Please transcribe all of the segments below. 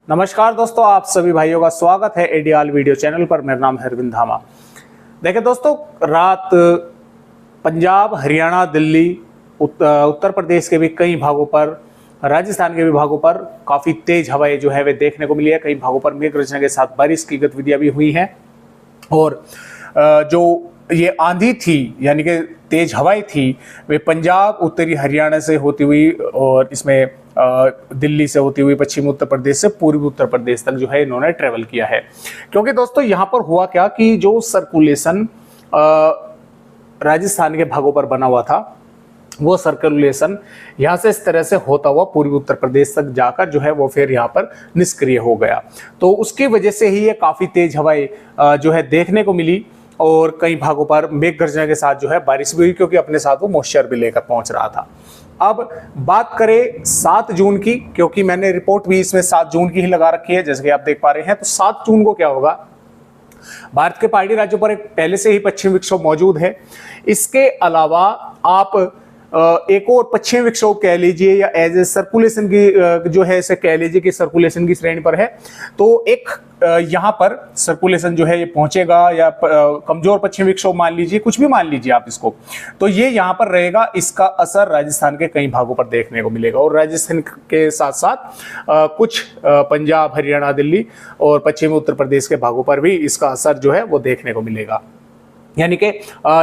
नमस्कार दोस्तों, आप सभी भाइयों का स्वागत है एडीआल वीडियो चैनल पर। मेरा नाम है अरविंद धामा। देखिए दोस्तों, रात पंजाब, हरियाणा, दिल्ली, उत्तर प्रदेश के भी कई भागों पर, राजस्थान के भी भागों पर काफ़ी तेज हवाएं जो है वे देखने को मिली है। कई भागों पर मेघ गर्जन के साथ बारिश की गतिविधियां भी हुई हैं। और जो ये आंधी थी यानी कि तेज हवाएं थी, वे पंजाब, उत्तरी हरियाणा से होती हुई और इसमें दिल्ली से होती हुई पश्चिमी उत्तर प्रदेश से पूर्वी उत्तर प्रदेश तक जो है इन्होंने ट्रेवल किया है। क्योंकि दोस्तों यहाँ पर हुआ क्या कि जो सर्कुलेशन राजस्थान के भागों पर बना हुआ था, वो सर्कुलेशन यहाँ से इस तरह से होता हुआ पूर्वी उत्तर प्रदेश तक जाकर जो है वो फिर यहाँ पर निष्क्रिय हो गया। तो उसकी वजह से ही ये काफ़ी तेज हवाएं जो है देखने को मिली और कई भागों पर मेघ गर्जन के साथ जो है बारिश भी हुई, क्योंकि अपने साथ वो मॉइस्चर भी लेकर पहुंच रहा था। अब बात करें 7 जून की, क्योंकि मैंने रिपोर्ट भी इसमें 7 जून की ही लगा रखी है, जैसे कि आप देख पा रहे हैं। तो 7 जून को क्या होगा, भारत के पहाड़ी राज्यों पर एक पहले से ही पश्चिमी विक्षोभ मौजूद है। इसके अलावा आप एक और पश्चिमी विक्षोभ कह लीजिए या एज ए सर्कुलेशन की जो है इसे कह लीजिए कि सर्कुलेशन की श्रेणी पर है। तो एक यहाँ पर सर्कुलेशन जो है ये पहुंचेगा, या कमजोर पश्चिमी विक्षोभ मान लीजिए, कुछ भी मान लीजिए आप इसको। तो ये यहाँ पर रहेगा, इसका असर राजस्थान के कई भागों पर देखने को मिलेगा। और राजस्थान के साथ साथ कुछ पंजाब, हरियाणा, दिल्ली और पश्चिमी उत्तर प्रदेश के भागों पर भी इसका असर जो है वो देखने को मिलेगा। यानी कि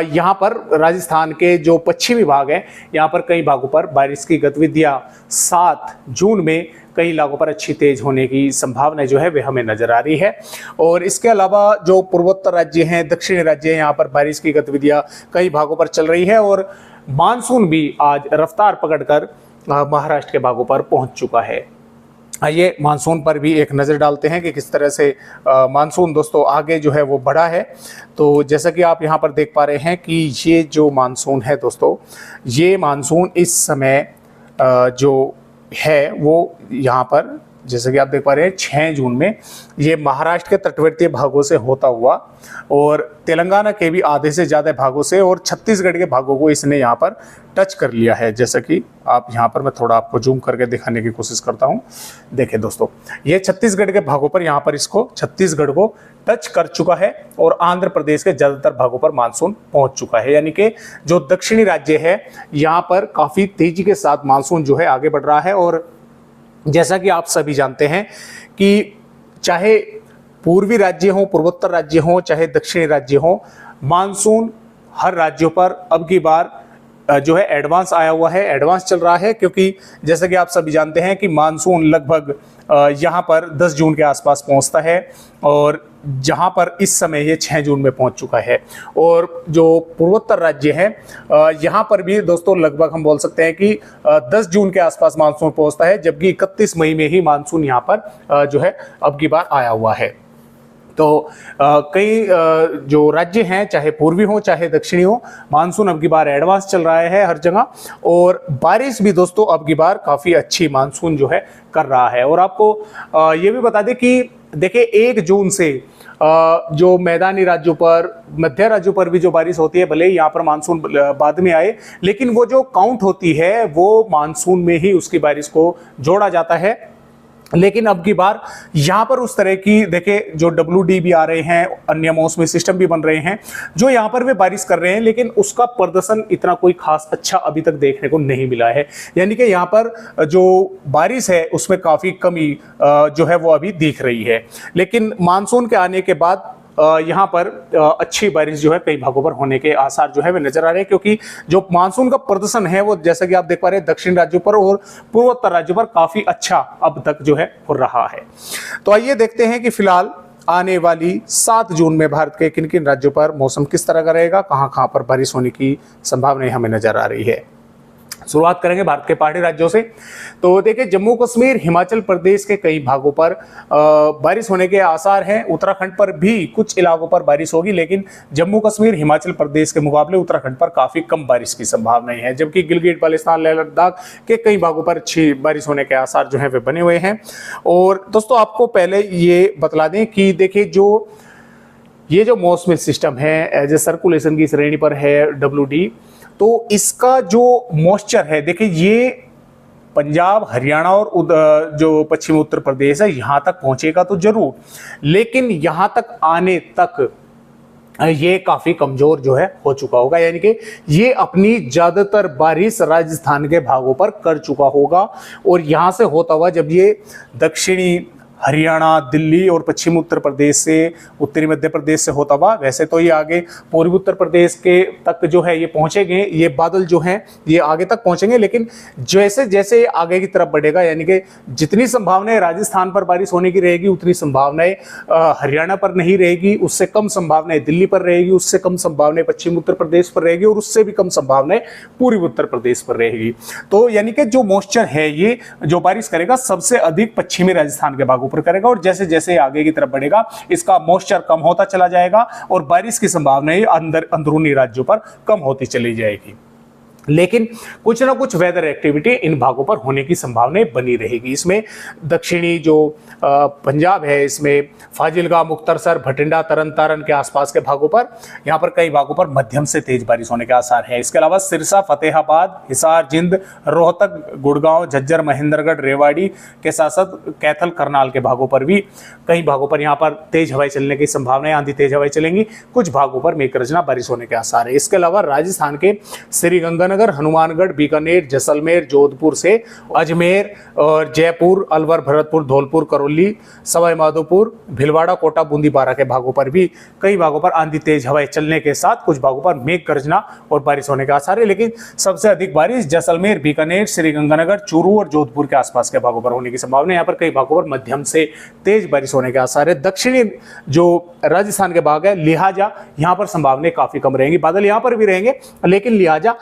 यहाँ पर राजस्थान के जो पश्चिमी भाग हैं, यहाँ पर कई भागों पर बारिश की गतिविधियाँ 7 जून में कई इलाकों पर अच्छी तेज होने की संभावना जो है वे हमें नजर आ रही है। और इसके अलावा जो पूर्वोत्तर राज्य हैं, दक्षिणी राज्य हैं, यहाँ पर बारिश की गतिविधियाँ कई भागों पर चल रही है। और मानसून भी आज रफ्तार पकड़कर महाराष्ट्र के भागों पर पहुँच चुका है। आइए मानसून पर भी एक नज़र डालते हैं कि किस तरह से मानसून दोस्तों आगे जो है वो बढ़ा है। तो जैसा कि आप यहाँ पर देख पा रहे हैं कि ये जो मानसून है दोस्तों, ये मानसून इस समय जो है वो यहाँ पर जैसे कि आप देख पा रहे हैं 6 जून में ये महाराष्ट्र के तटवर्तीय भागों से होता हुआ और तेलंगाना के भी आधे से ज़्यादा भागों से और छत्तीसगढ़ के भागों को इसने यहाँ पर टच कर लिया है। जैसा कि आप यहाँ पर मैं थोड़ा आपको जूम करके दिखाने की कोशिश करता हूँ। देखिए दोस्तों, ये छत्तीसगढ़ के भागों पर यहाँ पर इसको छत्तीसगढ़ को टच कर चुका है और आंध्र प्रदेश के ज़्यादातर भागों पर मानसून पहुँच चुका है। यानी कि जो दक्षिणी राज्य है यहाँ पर काफ़ी तेजी के साथ मानसून जो है आगे बढ़ रहा है। और जैसा कि आप सभी जानते हैं कि चाहे पूर्वी राज्य हों, पूर्वोत्तर राज्य हों, चाहे दक्षिणी राज्य हों, मानसून हर राज्यों पर अब की बार जो है एडवांस आया हुआ है, एडवांस चल रहा है। क्योंकि जैसा कि आप सभी जानते हैं कि मानसून लगभग यहाँ पर 10 जून के आसपास पहुँचता है और जहाँ पर इस समय ये 6 जून में पहुँच चुका है। और जो पूर्वोत्तर राज्य हैं यहाँ पर भी दोस्तों लगभग हम बोल सकते हैं कि 10 जून के आसपास मानसून पहुँचता है, जबकि 31 मई में ही मानसून यहाँ पर जो है अब की बार आया हुआ है। तो कई जो राज्य हैं, चाहे पूर्वी हो चाहे दक्षिणी हो, मानसून अब की बार एडवांस चल रहा है हर जगह। और बारिश भी दोस्तों अब की बार काफ़ी अच्छी मानसून जो है कर रहा है। और आपको ये भी बता दें कि देखिए 1 जून से जो मैदानी राज्यों पर, मध्य राज्यों पर भी जो बारिश होती है, भले ही यहाँ पर मानसून बाद में आए, लेकिन वो जो काउंट होती है वो मानसून में ही उसकी बारिश को जोड़ा जाता है। लेकिन अब की बार यहाँ पर उस तरह की देखिए जो WD भी आ रहे हैं, अन्य मौसमी सिस्टम भी बन रहे हैं जो यहाँ पर वे बारिश कर रहे हैं, लेकिन उसका प्रदर्शन इतना कोई खास अच्छा अभी तक देखने को नहीं मिला है। यानी कि यहाँ पर जो बारिश है उसमें काफ़ी कमी जो है वो अभी दिख रही है। लेकिन मानसून के आने के बाद यहाँ पर अच्छी बारिश जो है कई भागों पर होने के आसार जो है वे नजर आ रहे हैं। क्योंकि जो मानसून का प्रदर्शन है वो जैसा कि आप देख पा रहे हैं दक्षिण राज्यों पर और पूर्वोत्तर राज्यों पर काफी अच्छा अब तक जो है हो रहा है। तो आइए देखते हैं कि फिलहाल आने वाली 7 जून में भारत के किन किन राज्यों पर मौसम किस तरह का रहेगा, कहाँ कहाँ पर बारिश होने की संभावनाएं हमें नजर आ रही है। शुरुआत करेंगे भारत के पहाड़ी राज्यों से। तो देखिए जम्मू कश्मीर, हिमाचल प्रदेश के कई भागों पर बारिश होने के आसार हैं। उत्तराखंड पर भी कुछ इलाकों पर बारिश होगी, लेकिन जम्मू कश्मीर, हिमाचल प्रदेश के मुकाबले उत्तराखंड पर काफ़ी कम बारिश की संभावनाएं हैं। जबकि गिलगित बाल्टिस्तान, लेह लद्दाख के कई भागों पर अच्छी बारिश होने के आसार जो हैं वे बने हुए हैं। और दोस्तों आपको पहले ये बतला दें कि देखिए ये जो मौसमी सिस्टम है एज ए सर्कुलेशन की श्रेणी पर है WD, तो इसका जो मॉइस्चर है देखिए ये पंजाब, हरियाणा और जो पश्चिमी उत्तर प्रदेश है यहाँ तक पहुंचेगा तो जरूर, लेकिन यहाँ तक आने तक ये काफी कमजोर जो है हो चुका होगा, यानी कि ये अपनी ज्यादातर बारिश राजस्थान के भागों पर कर चुका होगा। और यहां से होता हुआ जब ये दक्षिणी हरियाणा, दिल्ली और पश्चिमी उत्तर प्रदेश से, उत्तरी मध्य प्रदेश से होता हुआ, वैसे तो ये आगे पूर्वी उत्तर प्रदेश के तक जो है ये पहुंचेंगे, ये बादल जो हैं ये आगे तक पहुंचेंगे, लेकिन जैसे जैसे आगे की तरफ बढ़ेगा, यानी कि जितनी संभावनाएं राजस्थान पर बारिश होने की रहेगी उतनी संभावनाएं हरियाणा पर नहीं रहेगी, उससे कम संभावनाएं दिल्ली पर रहेगी, उससे कम संभावनाएं पश्चिमी उत्तर प्रदेश पर रहेगी और उससे भी कम संभावनाएं पूर्वी उत्तर प्रदेश पर रहेगी। तो यानी कि जो मॉइस्चर है ये जो बारिश करेगा सबसे अधिक पश्चिमी राजस्थान के भागों पर करेगा, और जैसे जैसे आगे की तरफ बढ़ेगा इसका मॉइस्चर कम होता चला जाएगा और बारिश की संभावनाएं अंदरूनी राज्यों पर कम होती चली जाएगी। लेकिन कुछ ना कुछ वेदर एक्टिविटी इन भागों पर होने की संभावना बनी रहेगी। इसमें दक्षिणी जो पंजाब है, इसमें फाजिलका, मुक्तसर, भटिंडा, तरन तारण के आसपास के भागों पर, यहाँ पर कई भागों पर मध्यम से तेज बारिश होने के आसार है। इसके अलावा सिरसा, फतेहाबाद, हिसार, जिंद, रोहतक, गुड़गांव, झज्जर, महेंद्रगढ़, रेवाड़ी के साथ साथ कैथल, करनाल के भागों पर भी कई भागों पर यहाँ पर तेज हवाएं चलने की संभावना है, आंधी तेज हवाएं चलेंगी, कुछ भागों पर मेघगर्जना बारिश होने के आसार है। इसके अलावा राजस्थान के श्रीगंगानगर, हनुमानगढ़, बीकानेर, जैसलमेर, जोधपुर से अजमेर और जयपुर, अलवर, भरतपुर, धौलपुर, करौली, सवाई माधोपुर, भीलवाड़ा, कोटा, बूंदी, बारा के भागों पर भी कई भागों पर आंधी तेज हवाएं चलने के साथ कुछ भागों पर मेघ गर्जना और बारिश होने के आसार है। लेकिन सबसे अधिक बारिश जैसलमेर, बीकानेर, श्रीगंगानगर, चूरू और जोधपुर के आसपास के भागों पर होने की संभावना है। यहाँ पर कई भागों पर मध्यम से तेज बारिश होने के आसार है। दक्षिणी जो राजस्थान के भाग है, लिहाजा यहाँ पर संभावनाएं काफी कम रहेंगी, बादल यहाँ पर भी रहेंगे, लेकिन लिहाजा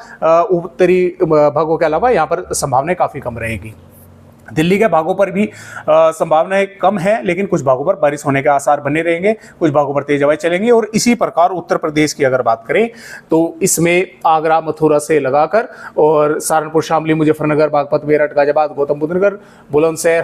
उत्तरी भागों के अलावा यहाँ पर संभावनाएं काफी कम रहेगी। दिल्ली के भागों पर भी संभावनाएं कम है, लेकिन कुछ भागों पर बारिश होने के आसार बने रहेंगे, कुछ भागों पर तेज हवाएं चलेंगी। और इसी प्रकार उत्तर प्रदेश की अगर बात करें तो इसमें आगरा, मथुरा से लगाकर और सहारनपुर, शामली, मुजफ्फरनगर, बागपत, मेरठ, गाजियाबाद, गौतम बुद्ध नगर, बुलंदशहर,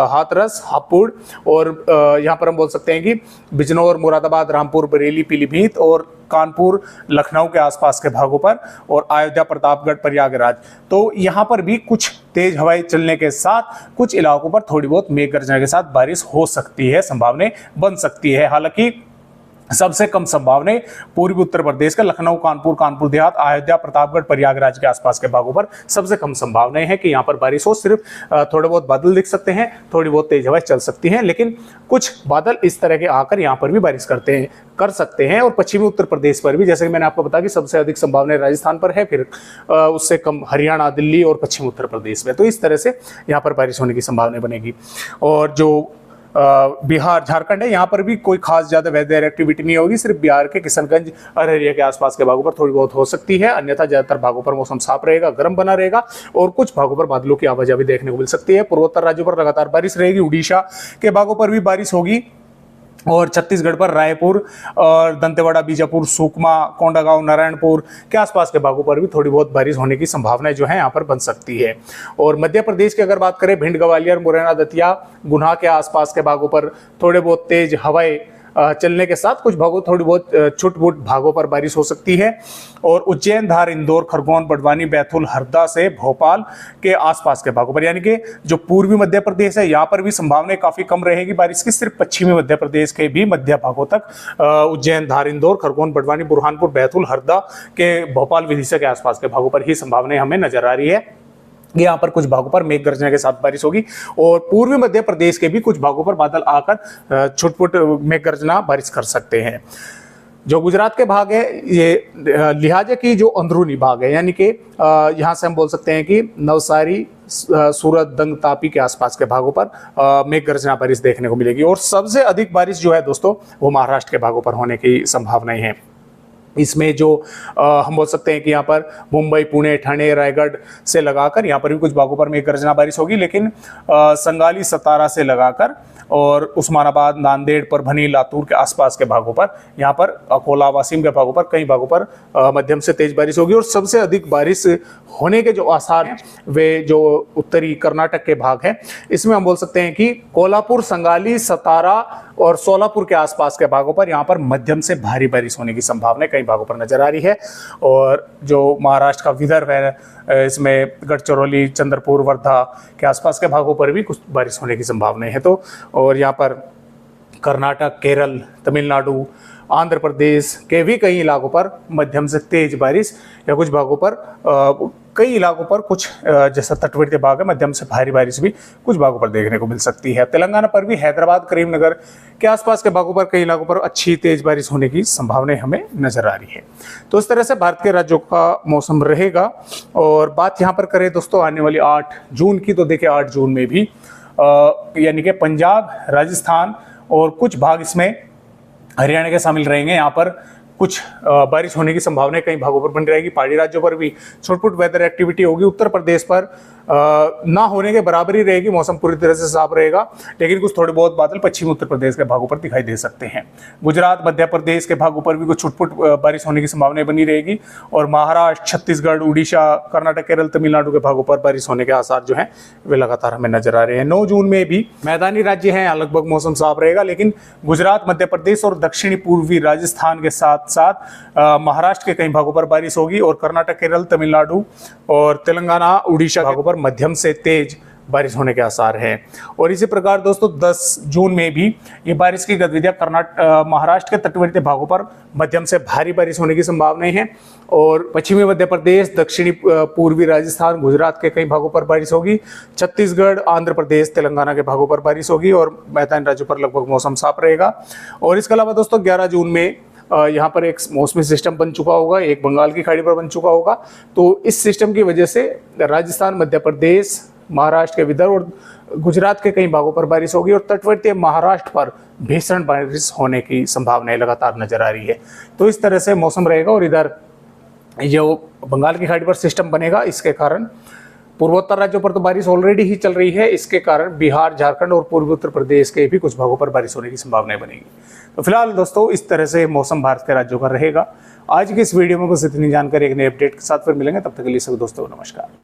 हाथरस, हापुड़ और यहाँ पर हम बोल सकते हैं कि बिजनौर, मुरादाबाद, रामपुर, बरेली, पीलीभीत और कानपुर, लखनऊ के आसपास के भागों पर और अयोध्या, प्रतापगढ़, प्रयागराज, तो यहाँ पर भी कुछ तेज हवाएं चलने के साथ कुछ इलाकों पर थोड़ी बहुत मेघ गर्जना के साथ बारिश हो सकती है, संभावनाएं बन सकती है। हालांकि सबसे कम संभावनाएं पूर्वी उत्तर प्रदेश का लखनऊ, कानपुर, कानपुर देहात, अयोध्या, प्रतापगढ़, प्रयागराज के आसपास के भागों पर सबसे कम संभावनाएं हैं कि यहाँ पर बारिश हो। सिर्फ थोड़े बहुत बादल दिख सकते हैं, थोड़ी बहुत तेज हवाएं चल सकती हैं, लेकिन कुछ बादल इस तरह के आकर यहाँ पर भी बारिश कर सकते हैं। और पश्चिमी उत्तर प्रदेश पर भी, जैसे कि मैंने आपको बताया कि सबसे अधिक संभावनाएं राजस्थान पर है, फिर उससे कम हरियाणा, दिल्ली और पश्चिमी उत्तर प्रदेश में। तो इस तरह से यहाँ पर बारिश होने की संभावना बनेगी। और जो बिहार, झारखंड है, यहाँ पर भी कोई खास ज्यादा वेदर एक्टिविटी नहीं होगी, सिर्फ बिहार के किशनगंज, अररिया के आसपास के भागों पर थोड़ी बहुत हो सकती है, अन्यथा ज्यादातर भागों पर मौसम साफ रहेगा, गर्म बना रहेगा और कुछ भागों पर बादलों की आवाजाही देखने को मिल सकती है। पूर्वोत्तर राज्यों पर लगातार बारिश रहेगी, उड़ीसा के भागों पर भी बारिश होगी और छत्तीसगढ़ पर रायपुर और दंतेवाड़ा, बीजापुर, सुकमा, कोंडागांव, नारायणपुर के आसपास के भागों पर भी थोड़ी बहुत बारिश होने की संभावनाएं जो है यहाँ पर बन सकती है। और मध्य प्रदेश की अगर बात करें, भिंड, ग्वालियर, मुरैना, दतिया, गुना के आसपास के भागों पर थोड़े बहुत तेज हवाएं चलने के साथ कुछ भागों, थोड़ी बहुत छुट-पुट भागों पर बारिश हो सकती है। और उज्जैन, धार, इंदौर, खरगोन, बड़वानी, बैतूल, हरदा से भोपाल के आसपास के भागों पर, यानी कि जो पूर्वी मध्य प्रदेश है यहाँ पर भी संभावनाएं काफी कम रहेगी बारिश की। सिर्फ पश्चिमी मध्य प्रदेश के भी मध्य भागों तक उज्जैन, धार, इंदौर, खरगोन, बड़वानी, बुरहानपुर, बैतूल, हरदा के भोपाल, विदिशा के आसपास के भागों पर ही संभावनाएं हमें नजर आ रही है। यहाँ पर कुछ भागों पर मेघ गर्जना के साथ बारिश होगी और पूर्वी मध्य प्रदेश के भी कुछ भागों पर बादल आकर छुटपुट मेघ गर्जना बारिश कर सकते हैं। जो गुजरात के भाग है, ये लिहाजा की जो अंदरूनी भाग है, यानी कि यहाँ से हम बोल सकते हैं कि नवसारी, सूरत, दंग, तापी के आसपास के भागों पर मेघ गर्जना बारिश देखने को मिलेगी। और सबसे अधिक बारिश जो है दोस्तों वो महाराष्ट्र के भागों पर होने की संभावनाएं हैं। इसमें जो हम बोल सकते हैं कि यहाँ पर मुंबई, पुणे, ठाणे, रायगढ़ से लगाकर यहाँ पर भी कुछ भागों पर मेघ गर्जना बारिश होगी, लेकिन संगाली, सतारा से लगाकर और उस्मानाबाद, नांदेड़, परभनी, लातूर के आसपास के भागों पर, यहाँ पर अकोला, वासिम के भागों पर कई भागों पर मध्यम से तेज बारिश होगी। और सबसे अधिक बारिश होने के जो आसार हैं वे जो उत्तरी कर्नाटक के भाग हैं, इसमें हम बोल सकते हैं कि कोल्हापुर, संगाली, सतारा और सोलापुर के आसपास के भागों पर यहाँ पर मध्यम से भारी बारिश होने की संभावना है। कई कई भागों पर नजर आ रही है। और जो महाराष्ट्र का विदर्भ है, इसमें गढ़चिरौली, चंद्रपुर, वर्धा के आसपास के भागों पर भी कुछ बारिश होने की संभावना है। तो और यहाँ पर कर्नाटक, केरल, तमिलनाडु, आंध्र प्रदेश के भी कई इलाकों पर मध्यम से तेज बारिश या कुछ भागों पर कई इलाकों पर कुछ जैसा तटवर्ती भाग है मध्यम से भारी बारिश भी कुछ भागों पर देखने को मिल सकती है। तेलंगाना पर भी हैदराबाद, करीमनगर के आसपास के भागों पर कई इलाकों पर अच्छी तेज बारिश होने की संभावनाएं हमें नजर आ रही है। तो इस तरह से भारत के राज्यों का मौसम रहेगा। और बात यहाँ पर करें दोस्तों आने वाली 8 जून की, तो देखिए 8 जून में भी यानी कि पंजाब, राजस्थान और कुछ भाग इसमें हरियाणा के शामिल रहेंगे। यहाँ पर कुछ बारिश होने की संभावना कई भागों पर बनी रहेगी। पहाड़ी राज्यों पर भी छोट-मोट वेदर एक्टिविटी होगी। उत्तर प्रदेश पर ना होने के बराबर ही रहेगी, मौसम पूरी तरह से साफ रहेगा, लेकिन कुछ थोड़े बहुत बादल पश्चिमी उत्तर प्रदेश के भागों पर दिखाई दे सकते हैं। गुजरात, मध्य प्रदेश के भागों पर भी कुछ छुटपुट बारिश होने की संभावना बनी रहेगी। और महाराष्ट्र, छत्तीसगढ़, उड़ीसा, कर्नाटक, केरल, तमिलनाडु के भागों पर बारिश होने के आसार जो है वे लगातार हमें नजर आ रहे हैं। 9 जून में भी मैदानी राज्य हैं, लगभग मौसम साफ रहेगा, लेकिन गुजरात, मध्य प्रदेश और दक्षिणी पूर्वी राजस्थान के साथ साथ महाराष्ट्र के कई भागों पर बारिश होगी। और कर्नाटक, केरल, तमिलनाडु और तेलंगाना, उड़ीसा भागों पर मध्यम से तेज बारिश होने के आसार हैं। और इसी प्रकार दोस्तों 10 जून में भी ये बारिश की गतिविधियां महाराष्ट्र के तटवर्ती भागों पर मध्यम से भारी बारिश होने की संभावनाएं हैं। और पश्चिमी मध्य प्रदेश, दक्षिणी पूर्वी राजस्थान, गुजरात के कई भागों पर बारिश होगी। छत्तीसगढ़, आंध्र प्रदेश, तेलंगाना के भागों पर बारिश होगी और मैदानी राज्यों पर लगभग मौसम साफ रहेगा। और इसके अलावा दोस्तों 11 जून में यहाँ पर एक मौसमी सिस्टम बन चुका होगा, एक बंगाल की खाड़ी पर बन चुका होगा। तो इस सिस्टम की वजह से राजस्थान, मध्य प्रदेश, महाराष्ट्र के विदर्भ और गुजरात के कई भागों पर बारिश होगी और तटवर्ती महाराष्ट्र पर भीषण बारिश होने की संभावनाएं लगातार नजर आ रही है। तो इस तरह से मौसम रहेगा। और इधर जो बंगाल की खाड़ी पर सिस्टम बनेगा, इसके कारण पूर्वोत्तर राज्यों पर तो बारिश ऑलरेडी ही चल रही है, इसके कारण बिहार, झारखंड और पूर्वी उत्तर प्रदेश के भी कुछ भागों पर बारिश होने की संभावनाएं बनेगी। तो फिलहाल दोस्तों इस तरह से मौसम भारत के राज्यों का रहेगा। आज की इस वीडियो में बस इतनी जानकारी, एक नए अपडेट के साथ फिर मिलेंगे, तब तक के लिए सब दोस्तों नमस्कार।